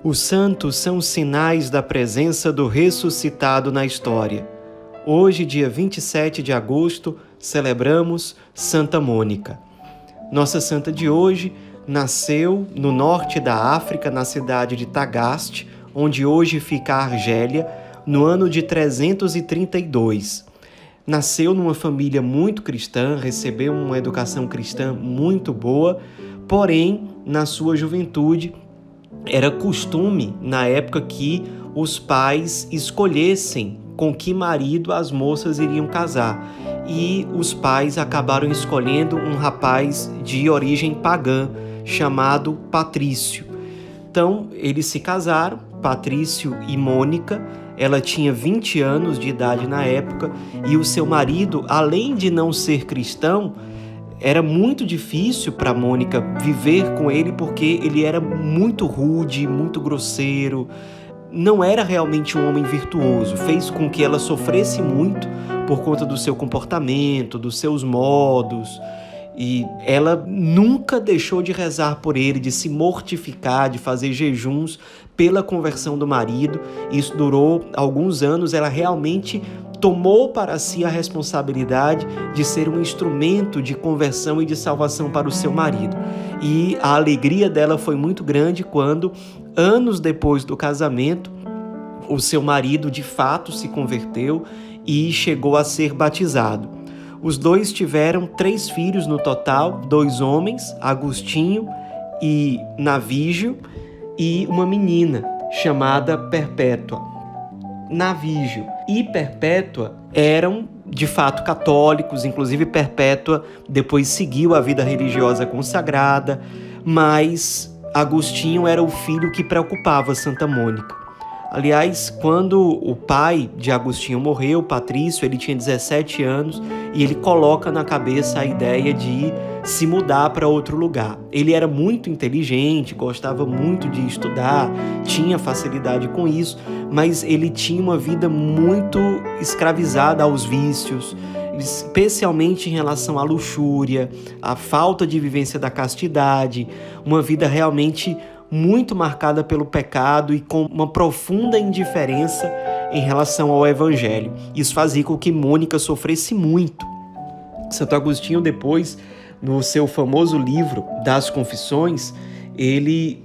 Os santos são sinais da presença do ressuscitado na história. Hoje, dia 27 de agosto, celebramos Santa Mônica. Nossa santa de hoje nasceu no norte da África, na cidade de Tagaste, onde hoje fica a Argélia, no ano de 332. Nasceu numa família muito cristã, recebeu uma educação cristã muito boa, porém, na sua juventude, era costume, na época, que os pais escolhessem com que marido as moças iriam casar. E os pais acabaram escolhendo um rapaz de origem pagã, chamado Patrício. Então, eles se casaram, Patrício e Mônica. Ela tinha 20 anos de idade na época, e o seu marido, além de não ser cristão, era muito difícil para Mônica viver com ele porque ele era muito rude, muito grosseiro. Não era realmente um homem virtuoso. Fez com que ela sofresse muito por conta do seu comportamento, dos seus modos. E ela nunca deixou de rezar por ele, de se mortificar, de fazer jejuns pela conversão do marido. Isso durou alguns anos. Ela realmente tomou para si a responsabilidade de ser um instrumento de conversão e de salvação para o seu marido. E a alegria dela foi muito grande quando, anos depois do casamento, o seu marido de fato se converteu e chegou a ser batizado. Os dois tiveram 3 filhos no total, 2 homens, Agostinho e Navígio, e uma menina chamada Perpétua. Navígio e Perpétua eram de fato católicos, inclusive Perpétua depois seguiu a vida religiosa consagrada, mas Agostinho era o filho que preocupava Santa Mônica. Aliás, quando o pai de Agostinho morreu, Patrício, ele tinha 17 anos e ele coloca na cabeça a ideia de se mudar para outro lugar. Ele era muito inteligente, gostava muito de estudar, tinha facilidade com isso, mas ele tinha uma vida muito escravizada aos vícios, especialmente em relação à luxúria, à falta de vivência da castidade, uma vida realmente muito marcada pelo pecado e com uma profunda indiferença em relação ao Evangelho. Isso fazia com que Mônica sofresse muito. Santo Agostinho, depois, no seu famoso livro das Confissões, ele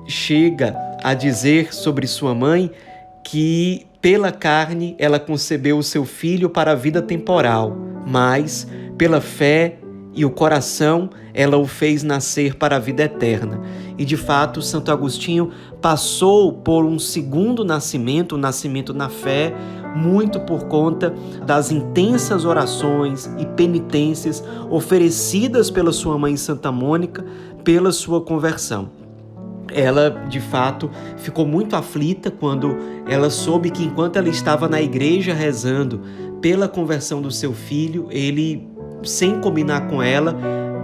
chega a dizer sobre sua mãe que pela carne ela concebeu o seu filho para a vida temporal, mas pela fé e o coração ela o fez nascer para a vida eterna. E de fato, Santo Agostinho passou por um segundo nascimento, um nascimento na fé, muito por conta das intensas orações e penitências oferecidas pela sua mãe Santa Mônica pela sua conversão. Ela, de fato, ficou muito aflita quando ela soube que, enquanto ela estava na igreja rezando pela conversão do seu filho, ele, sem combinar com ela,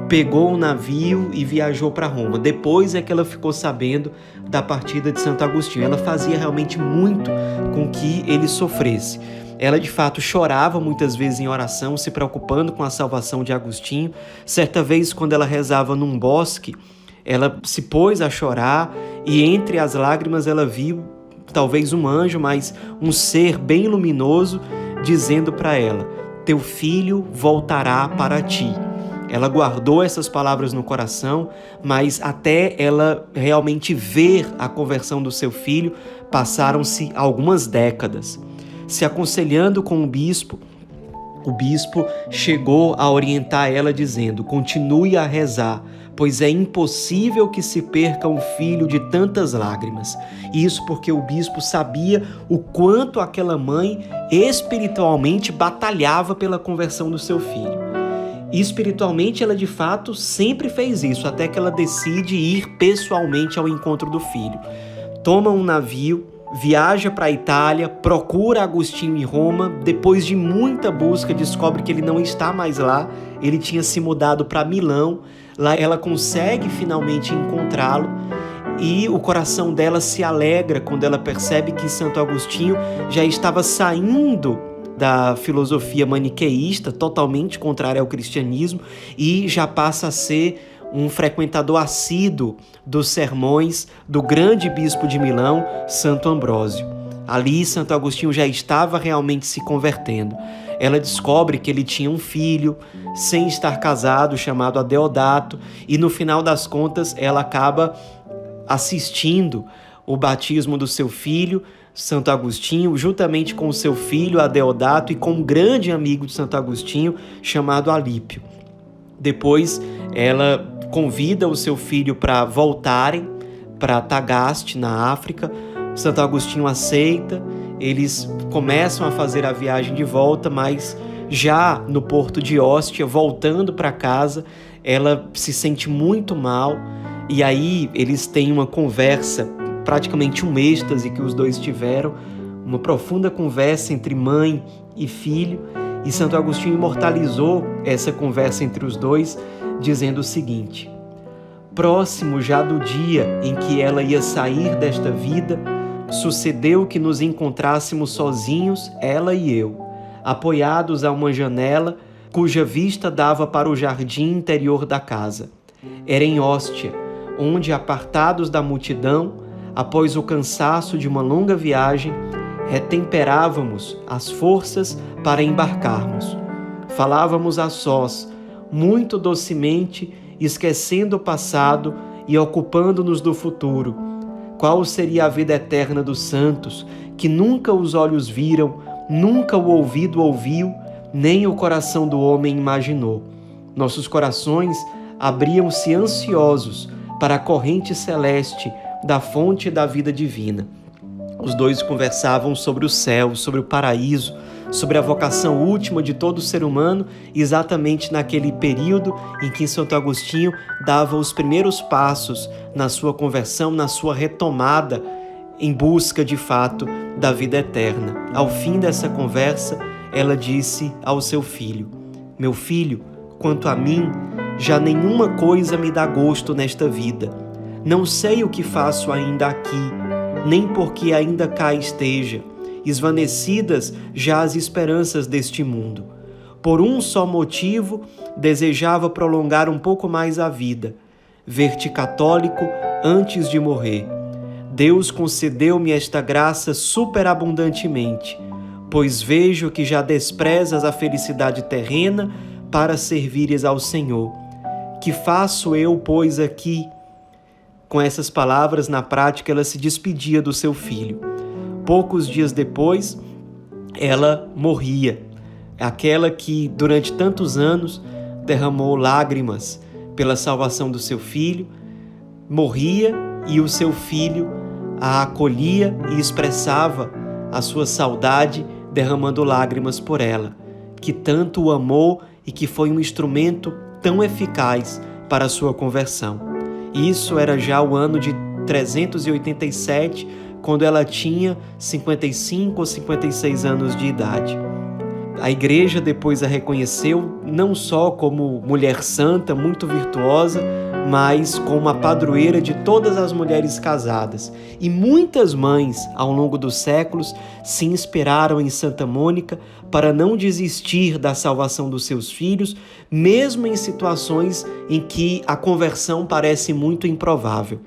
pegou um navio e viajou para Roma. Depois é que ela ficou sabendo da partida de Santo Agostinho. Ela fazia realmente muito com que ele sofresse. Ela, de fato, chorava muitas vezes em oração, se preocupando com a salvação de Agostinho. Certa vez, quando ela rezava num bosque, ela se pôs a chorar e entre as lágrimas ela viu, talvez um anjo, mas um ser bem luminoso, dizendo para ela: teu filho voltará para ti. Ela guardou essas palavras no coração, mas até ela realmente ver a conversão do seu filho, passaram-se algumas décadas. Se aconselhando com o bispo chegou a orientar ela dizendo: continue a rezar, pois é impossível que se perca um filho de tantas lágrimas. Isso porque o bispo sabia o quanto aquela mãe espiritualmente batalhava pela conversão do seu filho. E espiritualmente ela de fato sempre fez isso, até que ela decide ir pessoalmente ao encontro do filho. Toma um navio, viaja para a Itália, procura Agostinho em Roma. Depois de muita busca, descobre que ele não está mais lá. Ele tinha se mudado para Milão. Lá ela consegue finalmente encontrá-lo e o coração dela se alegra quando ela percebe que Santo Agostinho já estava saindo da filosofia maniqueísta, totalmente contrária ao cristianismo, e já passa a ser um frequentador assíduo dos sermões do grande bispo de Milão, Santo Ambrósio. Ali, Santo Agostinho já estava realmente se convertendo. Ela descobre que ele tinha um filho, sem estar casado, chamado Adeodato, e no final das contas ela acaba assistindo o batismo do seu filho, Santo Agostinho, juntamente com o seu filho Adeodato e com um grande amigo de Santo Agostinho chamado Alípio. Depois ela convida o seu filho para voltarem para Tagaste, na África. Santo Agostinho aceita, eles começam a fazer a viagem de volta, mas já no porto de Óstia, voltando para casa, ela se sente muito mal e aí eles têm uma conversa, praticamente um êxtase que os dois tiveram, uma profunda conversa entre mãe e filho, e Santo Agostinho imortalizou essa conversa entre os dois, dizendo o seguinte: próximo já do dia em que ela ia sair desta vida, sucedeu que nos encontrássemos sozinhos, ela e eu, apoiados a uma janela cuja vista dava para o jardim interior da casa. Era em Óstia, onde, apartados da multidão, após o cansaço de uma longa viagem, retemperávamos as forças para embarcarmos. Falávamos a sós, muito docemente, esquecendo o passado e ocupando-nos do futuro. Qual seria a vida eterna dos santos, que nunca os olhos viram, nunca o ouvido ouviu, nem o coração do homem imaginou. Nossos corações abriam-se ansiosos para a corrente celeste da fonte da vida divina. Os dois conversavam sobre o céu, sobre o paraíso, sobre a vocação última de todo ser humano, exatamente naquele período em que Santo Agostinho dava os primeiros passos na sua conversão, na sua retomada em busca, de fato, da vida eterna. Ao fim dessa conversa, ela disse ao seu filho: meu filho, quanto a mim, já nenhuma coisa me dá gosto nesta vida. Não sei o que faço ainda aqui, nem porque ainda cá esteja, esvanecidas já as esperanças deste mundo. Por um só motivo, desejava prolongar um pouco mais a vida, ver-te católico antes de morrer. Deus concedeu-me esta graça superabundantemente, pois vejo que já desprezas a felicidade terrena para servires ao Senhor. Que faço eu, pois, aqui? Com essas palavras, na prática, ela se despedia do seu filho. Poucos dias depois, ela morria. Aquela que, durante tantos anos, derramou lágrimas pela salvação do seu filho, morria e o seu filho a acolhia e expressava a sua saudade, derramando lágrimas por ela, que tanto o amou e que foi um instrumento tão eficaz para a sua conversão. Isso era já o ano de 387, quando ela tinha 55 ou 56 anos de idade. A igreja depois a reconheceu não só como mulher santa, muito virtuosa, mas como a padroeira de todas as mulheres casadas. E muitas mães, ao longo dos séculos, se inspiraram em Santa Mônica para não desistir da salvação dos seus filhos, mesmo em situações em que a conversão parece muito improvável.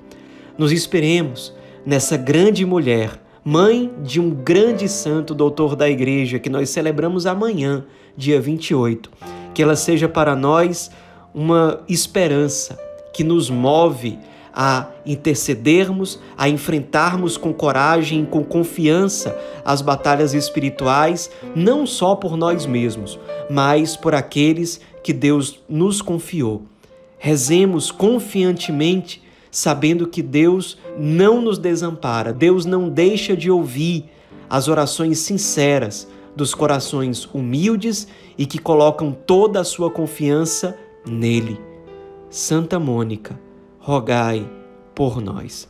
Nos inspiremos nessa grande mulher, mãe de um grande santo doutor da igreja, que nós celebramos amanhã, dia 28. Que ela seja para nós uma esperança que nos move a intercedermos, a enfrentarmos com coragem e com confiança as batalhas espirituais, não só por nós mesmos, mas por aqueles que Deus nos confiou. Rezemos confiantemente, sabendo que Deus não nos desampara, Deus não deixa de ouvir as orações sinceras dos corações humildes e que colocam toda a sua confiança nele. Santa Mônica, rogai por nós.